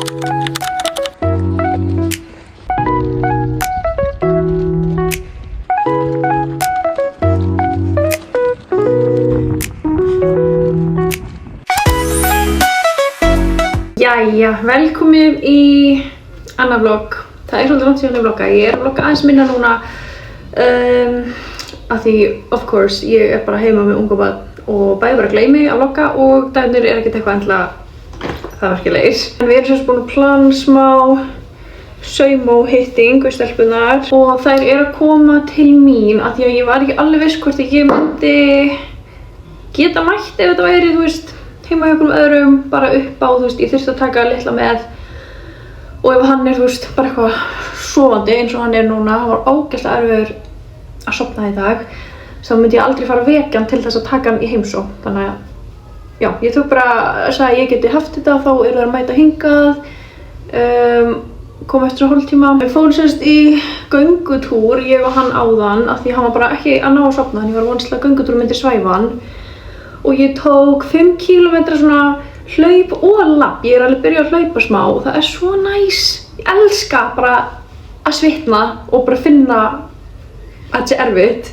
Jæja, velkomin í annað vlogg. Það svolítið langt síðan ég vlogga. Ég að vlogga aðeins minna núna af því, of course, ég bara heima með unga barn og bæði bara gleymi að vlogga og dagarnir ekkert eitthvað endilega það merkilegir. En við erum búin að plana smá saumó-hitting við stelpunar og þær að koma til mín af því að ég var ekki alveg viss hvort ég myndi geta mætt ef þetta væri, þú veist, heima hjá einhverjum öðrum, bara upp á, þú veist, ég þurfti að taka litla með og ef hann þú veist, bara eitthvað sofandi eins og hann núna, hann var ógeðslega erfiður að sofna í dag þá myndi ég aldrei fara að vekja hann til þess að taka hann í heimsókn, þannig að já, ég tók bara að segja að ég geti haft þetta þá þær að mæta hingað koma eftir hálftíma. Við fórum semst í göngutúr, ég og hann áðan af því hann var bara ekki að ná að sofna, hann var vonandi að göngutúr myndi svæfa hann og ég tók 5 kílómetra svona hlaup og lapp. Ég alveg byrjað að hlaupa smá og það svo næs. Ég elska bara að svitna og bara finna að þetta erfitt.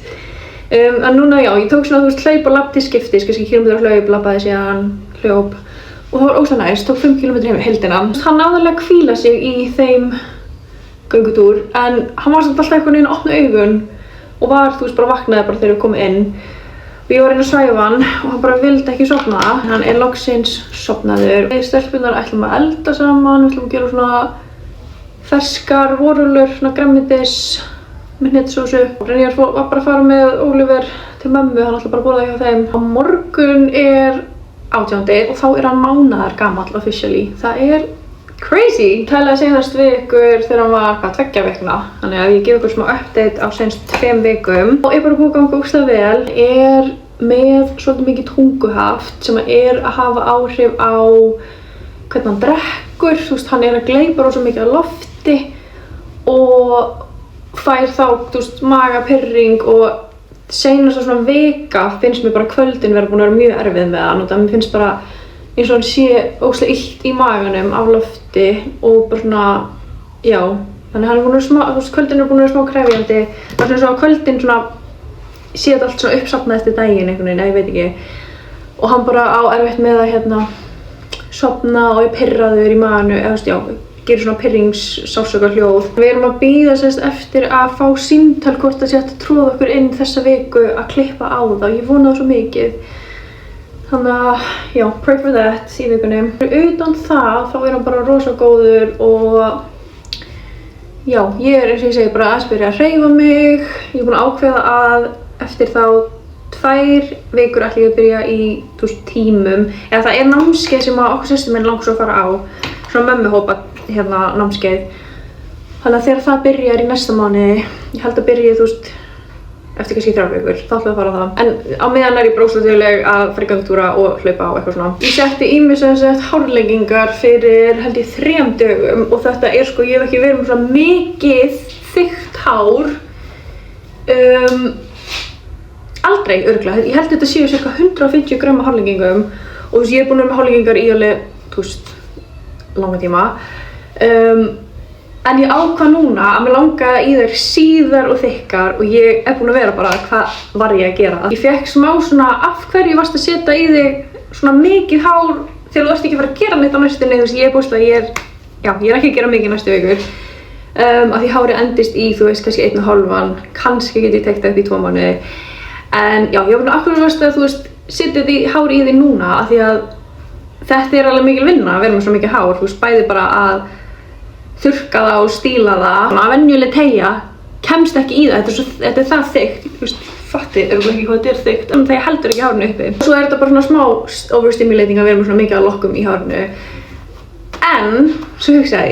En núna já, ég tók svona þú veist hlaup og lapp til skiptis, kannski kílómetra hlaup, lappaði síðan, hljóp og það var óslega næs, tók 5 kílómetra heim heildina. Hann náðarlega hvíla sig í þeim göngutúr en hann var samt alltaf einhvern veginn að opna augun og var, þú veist, bara vaknaði bara þegar við komum inn. Og ég var að svæfa hann og hann bara vildi ekki sofna. Hann loksins sofnaður. Við stelpunar ætlum að elda saman, við ætlum að gera svona ferskar vorulur, svona grænmetis með hnetsósu. Ég var bara að fara með Oliver til mömmu, hann ætla bara að borða hjá þeim. Á morgun 18. og þá hann mánaðar gamall officially. Það crazy. Ég talaði seinast við ykkur þegar hann var 2 vikna. Þannig að ég gef ykkur smá update á seinst 5 vikum. Og bara búið að ganga ógeðslega vel. Með svolítið mikið tunguhaft sem að hafa áhrif á hvernig hann drekkur. Þú veist, hann að gleypa rosa mikið af lofti og fær þá, þú veist, magapirring og seinast svona vika finnst mér bara kvöldin vera búin að vera mjög erfið með hann og það mér finnst bara eins og hann sé ógeðslega illt í maganum af lofti og bara svona, já, þannig hann búin að vera þú veist, kvöldin búin að vera smá krefjandi. Það svona svo að kvöldin svona sé þetta allt svona uppsafnað eftir daginn einhvern veginn, ég veit ekki. Og hann bara á erfitt með að sofna og er pirraður í maganu, eða þú veist, já, gerir svona pirringssársaukahljóð. Við erum að bíða sérst eftir að fá símtal hvort það sé hægt að tróða okkur inn þessa viku að klippa á það. Ég vona það svo mikið. Þannig að, já, pray for that í vikunni. Utan það, þá hann bara rosa góður og já, ég eins og ég segi bara að byrja að hreyfa mig. Ég búin að ákveða að eftir þá 2 vikur ætla ég að byrja í, þú veist, tímum. Eða það námskeið sem að okkur systur minn langar svo að fara á. Svona mömmuhópa námskeið. Þannig að þegar það byrjar í næsta mánuði, ég held að byrja, þú veist, eftir kannski 3 vikur, þá ætla ég að fara á það. En á meðan ég bara óstöðuleg að fara í göngutúra og hlaupa á eitthvað svona. Ég setti í mig sem sagt hárleggingar fyrir held ég 3 dögum og þetta sko, ég hef ekki verið með svona mikið þykkt hár. Aldrei örugglega. Ég held þetta séu cirka 150 grömm af hárleggingum og þú veist, ég búin að vera með hárleggingar í alveg, þú veist, langa tíma. En ég ákvað núna að mér langaði í þær síðar og þykkar og ég búin að vera bara hvað var ég að gera. Ég fekk smá svona af hverju varst að setja í þig svona mikið hár þegar þú varst ekki að fara að gera neitt á næstunni. Þú veist, ég búist að ég er ekki að gera mikið næstu vikur. Af því hárið endist í, þú veist, kannski 1,5, kannski get ég tekt það upp í 2 mánuði. En já, ég var bara akkur varst að, þú veist, setja því hárið í þig núna af því að þetta alveg mikil vinna að vera með svo mikið hár. Þú veist, bæði bara að þurrka það og stíla það. Þannig að venjuleg teygja kemst ekki í það, þetta það þykkt. Þú veist, fattið ekki hvað þetta þykkt, en það heldur ekki hárinu uppi. Svo þetta bara svona smá overstimulating að vera með svona mikið af lokkum í hárinu. En, svo hugsaði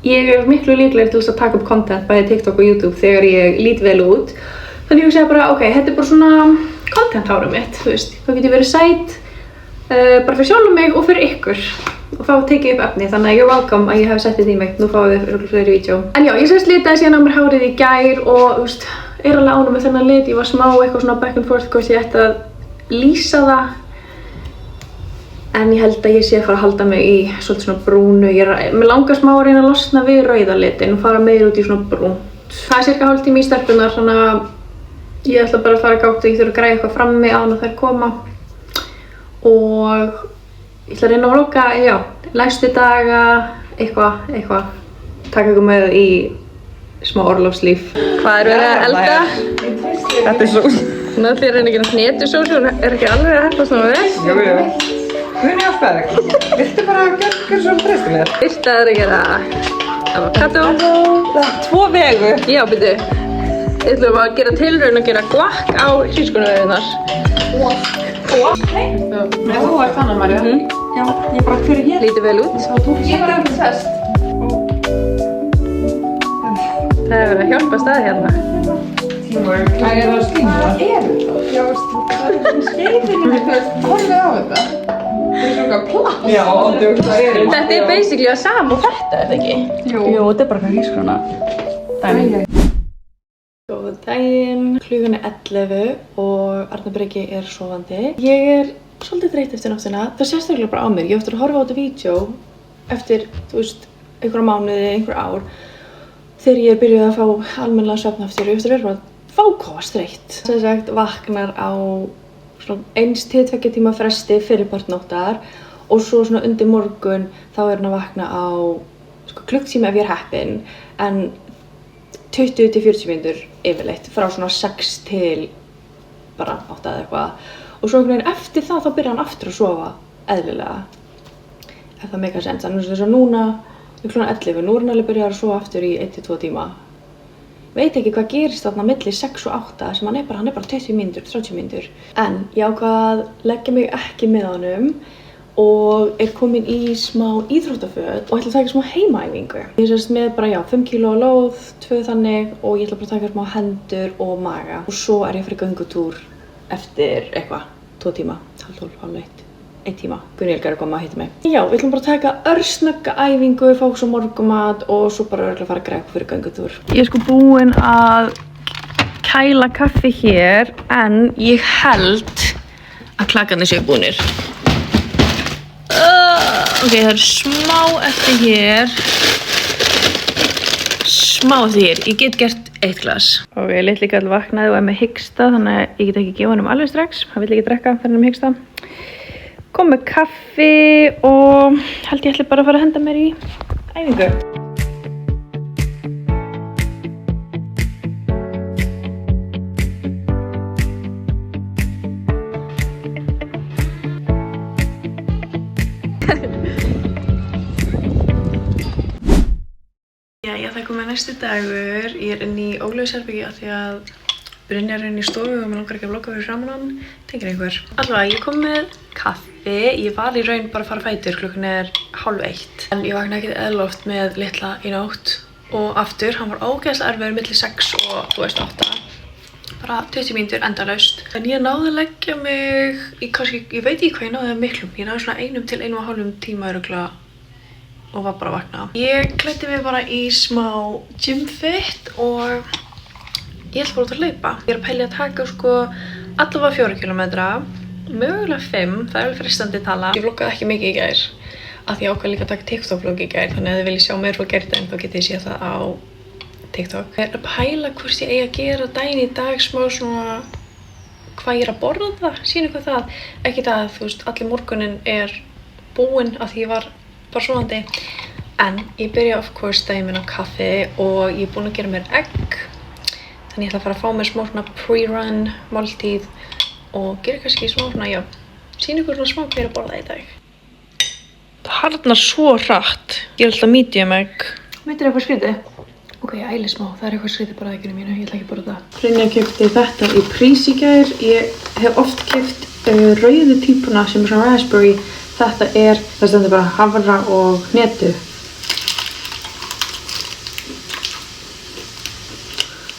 ég miklu líklegri til þess að taka upp content bæði TikTok og YouTube þegar ég lít vel út. Þannig ég hugsaði bara, ok, þetta bara svona content hárið mitt, þú veist. Þá get ég verið sæt, bara fyrir sjálf mig og fyrir ykkur. Og þá tekið upp efni, þannig að you're welcome að ég hef sett þetta í mig. Nú fáum við fleiri vídeo. En já, ég sérst litaði síðan á mér hárið í gær og, þú veist, alveg ánum með þennan lit. Ég var smá eitthvað svona back and forth hvort ég ætti að lýsa það. En ég held að ég sé að fara að halda mig í svolítið svona brúnu. Mér langar smá að reyna að losna við rauða litin og fara meira út í svona brúnt. Það cirka hálftími í stelpunar, þannig að ég ætla bara að fara að gáta. Ég þurfa að græða eitthvað frammi áður en þær koma. Og ég ætla að reyna að vlogga, já, næstu daga, eitthvað. Taka ykkur með í smá orlofslíf. Hvað verið að elda? Þetta sós. Nú ætlum ég að reyna að gera hnetusósu, hún ekki alveg að heppast ná vel. Jú. Guðni ástæður. Viltu bara gera svona treystu mér? Fyrst að gera avokado. 2 vegu. Já, byrju. Við ætlum að gera tilraun að gera guac á hrísgrjónareiðurnar. Guac? Nei, þú ert þannig, Marja. Já, ég bara fyrir hér. Lítið vel út. Ég var ekki test. Það hefur verið að hjálpa staði hérna. Teamwork. Það er það slíma. Hvað er þetta? Já, það er skeiðinu mitt, horfið á þetta. Það er svona platt. Já, það er Þetta er basically að sama og þetta, er það ekki? Jú, þetta er bara hrísgrjóna. Dæmi. Góðan daginn. Klukkan er 11 og Arnar Breki er sofandi. Ég er svolítið þreytt eftir nóttina. Það sést eiginlega bara á mér. Ég á eftir að horfa á þetta vídeo eftir, þú veist, einhverja mánuði, einhver ár. Þegar ég er byrjuð að fá almennilega svefn aftur og ég eftir að vera bara vákóast þreytt. Sem sagt, vaknar á svona 1-2 tíma fresti fyrirpart nóttar og svo svona undir morgun þá er hann að vakna á sko, klukktíma ef ég er heppin en 20-40 mínútur yfirleitt frá svona 6 til bara 8 eða eitthvað og svo einhvern veginn eftir það þá byrjar hann aftur að sofa eðlilega ef það meikar sens. Þannig þess að núna við klukkan 11, nú er hann alveg byrjað að sofa aftur í 1-2 tíma. Veit ekki hvað gerist þarna milli 6 og 8 sem hann er bara 20 mínútur, 30 mínútur. En ég ákvað að leggja mig ekki með honum og er komin í smá íþróttaföt og ætla að taka smá heimaæfingu. Ég er sérst með bara 5 kíló lóð, 2 þannig og ég ætla bara að taka smá hendur og maga. Og svo er ég að fara í göngutúr eftir eitthvað, 2 tíma, halv 12, halv 1. 1 tíma. Gunni Helga er að koma að hitta mig. Já, við ætlum bara að taka örsnögga æfingu, fá svo morgumat og svo bara örugglega að fara að græða fyrir göngutúr. Ég er sko búin að kæla kaffi hér en ég held að klakkarnir séu búnir. Ok, það er smá eftir hér. Ég get gert 1 glas. Ok, litli gall vaknaði og er með hiksta þannig að ég get ekki gefa honum alveg strax. Hann vill ekki drekka þegar hann er með hiksta. Kom með kaffi og held ég ætla bara að fara að henda mér í æfingu. Jæja, það komið næsti dagur. Ég er inn í Ólafsherbergi af því að Brynjar er inn í stofu og mér langar ekki að vlogga fyrir framan hann. Tengir einhver. Allavega, ég kom með kaffi. Ég var í raun bara að fara fætur, klukkan er 12:30. En ég vaknaði ekkert eðlilega oft með litla í nótt. Og aftur, hann var ógeðslega erfiður milli 6 og, þú veist, 8. Bara 20 mínútur endalaust. En ég náði að leggja mig í kannski, ég veit ekki hvað ég náði miklum. Ég náði svona 1 til 1,5 tíma örugglega og var bara að vakna. Ég klæddi mig bara í smá gymfit og ég ætla bara út að hlaupa. Ég er að pæla að taka sko allavega 4 kilometra, mögulega 5, það er alveg fristandi tala. Ég vloggaði ekki mikið í gær, af því ég ákvað líka að taka TikTok-vlogg í gær, þannig að ef þið viljið sjá meir frá gærdaginn þá getið þið séð það á TikTok. Ég er að pæla hvort ég eigi að gera daginn í dag smá svona hvað ég er að borða, sýna eitthvað það. Ekki það að þú veist, allir morgunin er búinn af því ég var bara sofandi. En ég byrja of course daginn minn á kaffi og ég er búin að gera mér egg. Þannig ég ætla að fara að fá mér smá svona pre-run máltíð og gera kannski smá svona, já, sýna ykkur svona smá hvað ég er að borða í dag. Það harðnar svo hratt. Ég er alltaf medium egg. Veitir eitthvað skrítið? Ok, ég æli smá. Það er eitthvað skrítið bara á egginu mínu. Ég ætla ekki að borða það. Brynja keypti þetta í prís í gær. Ég hef oft keypt rauðu típuna sem er svona raspberry. Þetta er, það stendur bara havra og hnetu.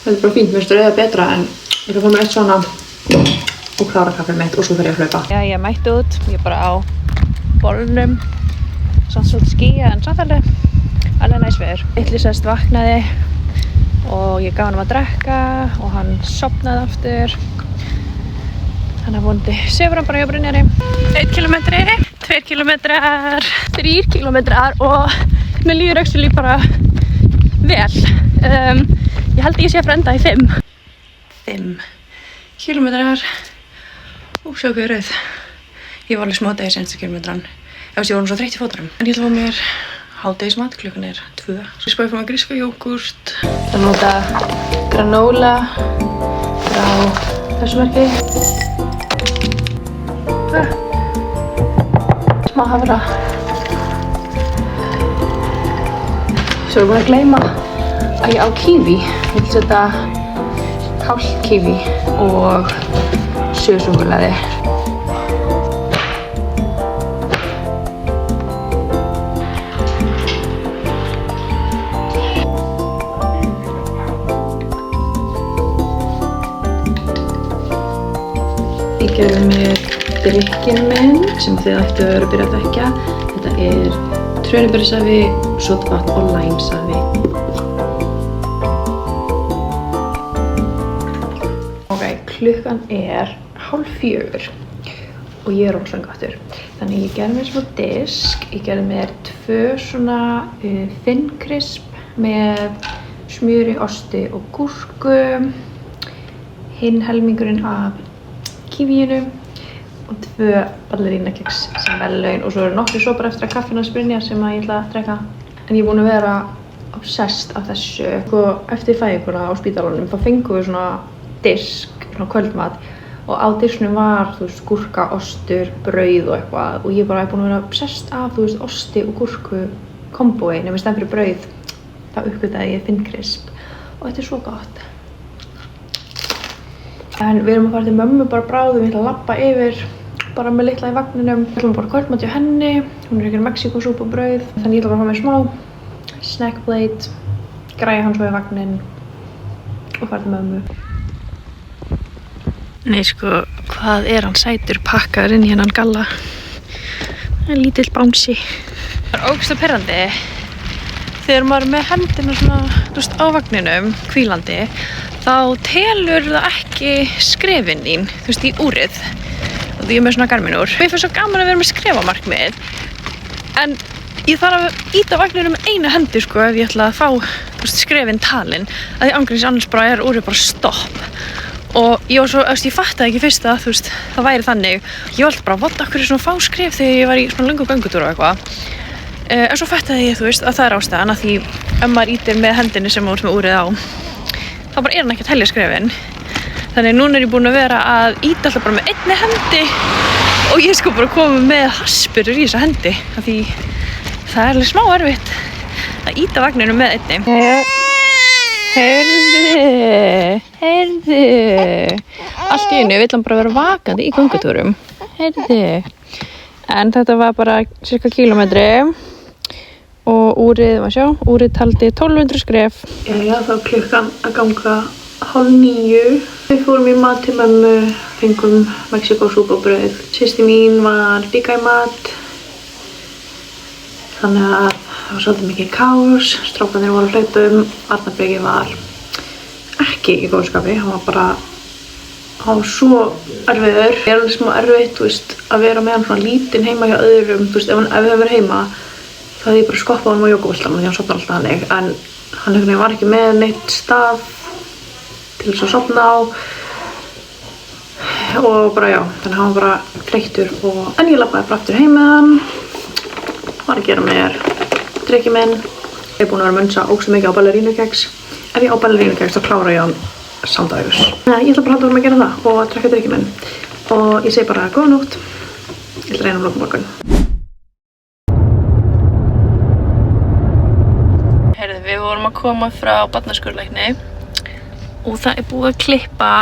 Þetta er bara fínt, mér finnst rauða betra en ég ætla að fá mér eitt svona og klára kaffið mitt og svo fer ég að hlaupa. Já, ég mætti út, ég er bara á bolnum, samt svolítið skýja en samt alveg næs veður. Litli sest vaknaði og ég gaf hann að drekka og hann sofnaði aftur. Þannig að vonandi sefur hann bara hjá Brynjari. 1 kilometri, 2 kilometrar, 3 kilometrar og mér líður actually bara vel. Ég held að ég sé að fara enda í 5 kilometrar. Sjá hvað rauð. Ég var alveg smádegis einsta kilometran. Ég var svo þreytt í fótunum. En ég ætla að fá mér hádegismat, klukkan er 2. Svo spáði ég að fá mér gríska jógúrt. Það nota granola frá þessu merki. Smá hafra. Svo erum við búin að gleyma að ég á kíví. Ég vil setja kálk kíví og sögusúkkulaði. Ég gerði mér drykkinn minn sem þið ættu að vera að byrja að drekka. Þetta er trönuberasafi, sódavatn og læmsafi. Ok, klukkan er 3:30 og ég er rosalega aftur. Þannig ég gerði mér smá disk. Ég gerði mér 2 svona Thin Crisp með smjöri, osti og gúrku. Hinn helmingurinn af kívíinu og 2 ballerínakeks sem verðlaun og svo eru nokkrir sopar eftir að kaffinu hans Brynjar sem ég ætla að drekka. En ég er búin að vera obsessed af þessu. Eftir fæðinguna á spítalanum þá fengum við svona disk, svona kvöldmat og á disknum var, þú veist, gúrka, ostur, brauð og eitthvað og ég bara er búin að vera obsessed af, þú veist, osti og gúrku kombói nema í stað fyrir brauð. Þá uppgötaði ég Thin Crisp og þetta er svo gott. En við erum að fara til mömmu bara bráðum, ég ætla að labba yfir bara með litla í vagninum. Við ætlum bara kvöldmat hjá henni, hún er ekki Mexíkósúpu og brauð. Þannig ég ætla bara að fá mér smá snack plate, græja hann svo í vagnin og fara til mömmu. Nei sko, hvað er hann sætur pakkaður inn í hennan galla. Það er lítill bánsi. Það er ógeðslega pirrandi þegar maður er með hendina svona, þú veist, á vagninum, hvílandi. Þá telur það ekki skrefin þín, þú veist, í úrið. Og því ég er með svona Garmin-úr. Mér finnst svo gaman að vera með skrefamarkmið. En ég þarf að ýta vagninum með einu hendi, sko, ef ég ætla að fá, þú veist, skrefin talin. Að því ángríns annars bara er úrið bara stopp. Og ég var svo, þú veist, ég fattaði ekki fyrst að, þú veist, það væri þannig. Ég var alltaf bara, what, af hverju svona fá skref þegar ég var í svona löngu göngutúr og eitthvað. En svo fattaði ég, þú veist, að það er ástæðan að því ef maður ýtir með hendinni sem maður með úrið á, þá bara er hann ekki að telja skrefin. Þannig núna er ég búin að vera að ýta alltaf bara með einni hendi og ég sko bara koma með haspurur í þessa hendi af því það er alveg smá erfitt að ýta vagninu með einni. Heyrðu. Allt í einu vill hann bara vera vakandi í göngutúrum. Heyrðu. En þetta var bara cirka kílómetri. Og úrið taldi 1200 skref. Já, þá klukkan að ganga 8:30. Við fórum í mat til mömmu, fengum Mexíkósúpu og brauð. Systir mín var líka í mat. Þannig að það var svolítið mikið kaos. Strákarnir voru á hlaupum. Arnar Breki var ekki í góðu skapi. Hann var svo erfiður. Það er alveg smá erfitt, þú veist, að vera með hann svona lítinn heima hjá öðrum. Þú veist, ef við höfum verið heima þá hefði ég bara skoppað honum á jógabóltanum því hann sofnar alltaf þannig, en hann var ekki með neitt stað til þess að sofna á og bara já, þannig hann var bara þreyttur en ég labbaði bara aftur heim með hann, var að gera mér drykkinn minn. Ég er búin að vera að munsa ógeðslega mikið á ballerínukeks. Ef ég á ballerínukeks þá klára ég hann samdægurs. Ég ætla bara að halda að gera það og drekka drykkinn minn og ég segi bara góða nótt. Ég ætla að reyna að vlogga morgun. Við vorum að koma frá barnaskurðlækni og það er búið að klippa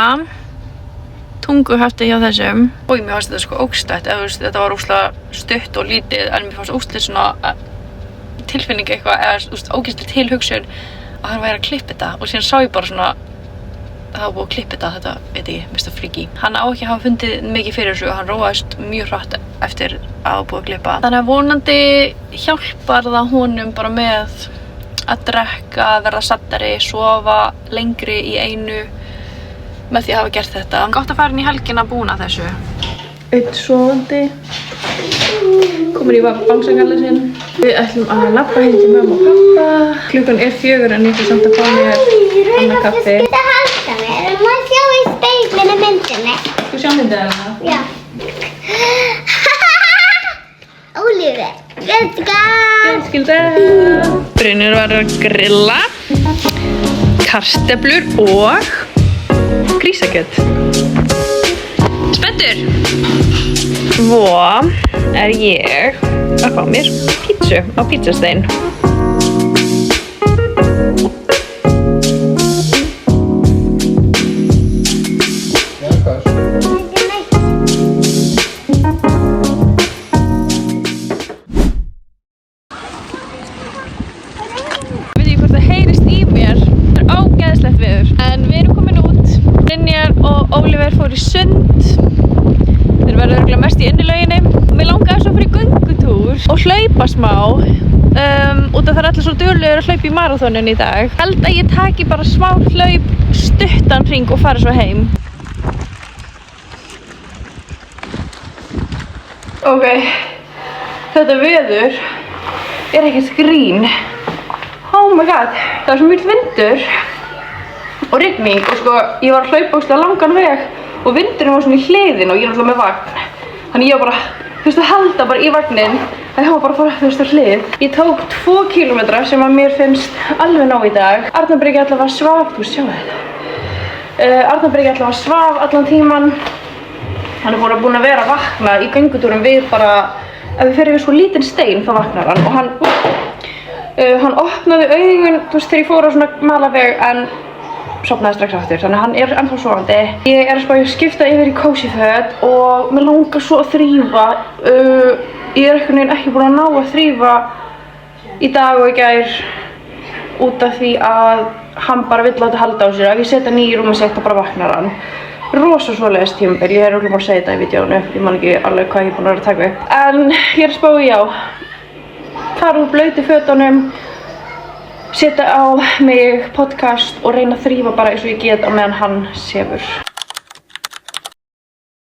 tunguhaftið hjá þessum og mér fannst þetta sko ógstætt, þetta var ógeðslega stutt og lítið en mér fannst ógeðslega svona tilfinning eitthvað eða ógeðslega tilhugsun að hann væri að klippa þetta og síðan sá ég bara svona það var búið að klippa þetta, veit ég, Mr. Freaky. Hann á ekki að hafa fundið mikið fyrir þessu og hann róaðist mjög hratt eftir að búið að klippa. Þannig að vonandi hjálpar það honum bara með að drekka, verða sattari, sofa lengri í einu með því að hafa gert þetta. Gott að fara inn í helgina búin að þessu. Einn sofandi Komin í bangsagalli sinn. Við ætlum að labba heim til mömmu og pappa. Klukkan 4 en ég ætla samt að fá mér annað kaffi. Þetta halda mér, en maður sjá í speilinu myndinni. Þú sjá myndið hana? Já. Ólífi, let's go! Fjölskylda! Brynjar var að grilla, kartöflur og grísakjöt. Spenntur! Svo er ég að fá mér pítsu á pítsustein. En við erum komin út. Brynjar og Ólífer fóru í sund. Þeir verða örugglega mest í innilauginni. Mér langaði svo fyrir göngutúr og hlaupa smá. Út af það er allir svo duglegir að hlaupa í maraþoninu í dag. Held að ég taki bara smá hlaup, stuttan hring og fara svo heim. Ok, þetta veður er ekkert grín. Oh my god, það er svo mjög vindur. Og rigning og sko, ég var að hlaupa ógeðslega langan veg og vindurinn var svona í hliðin og ég er náttúrulega með vagn. Þannig ég var bara, að halda bara í vagnin en það var bara að fara, á hlið. Ég tók 2 kílómetra sem að mér finnst alveg nóg í dag. Arnar Breki allavega svaf, þú sjáu þetta. Arnar Breki allavega svaf allan tíman. Hann er búinn að vera að vakna í göngutúrum við bara, ef við ferum við svo lítinn stein þá vaknar hann og hann opnaði augun, þú veist, þegar ég fór á svona malaveg en sofnaði strax aftur, þannig að hann er ennþá sofandi. Ég er að spá að skipta yfir í kósí föt og mér langar svo að þrífa. Ég er einhvern veginn ekki búin að ná að þrífa í dag og í gær út af því að hann bara vill láta halda á sér. Ef ég setja hann í rúmið sitt og bara vaknar hann. Rosa svoleiðis tímabil, ég er örugglega bara að segja þetta í vídeónu. Ég man ekki alveg hvað ég er búin að vera að taka upp. En ég er að spá í fara úr blautu fötunum, setja á mig podcast og reyna að þrífa bara eins og ég get á meðan hann sefur.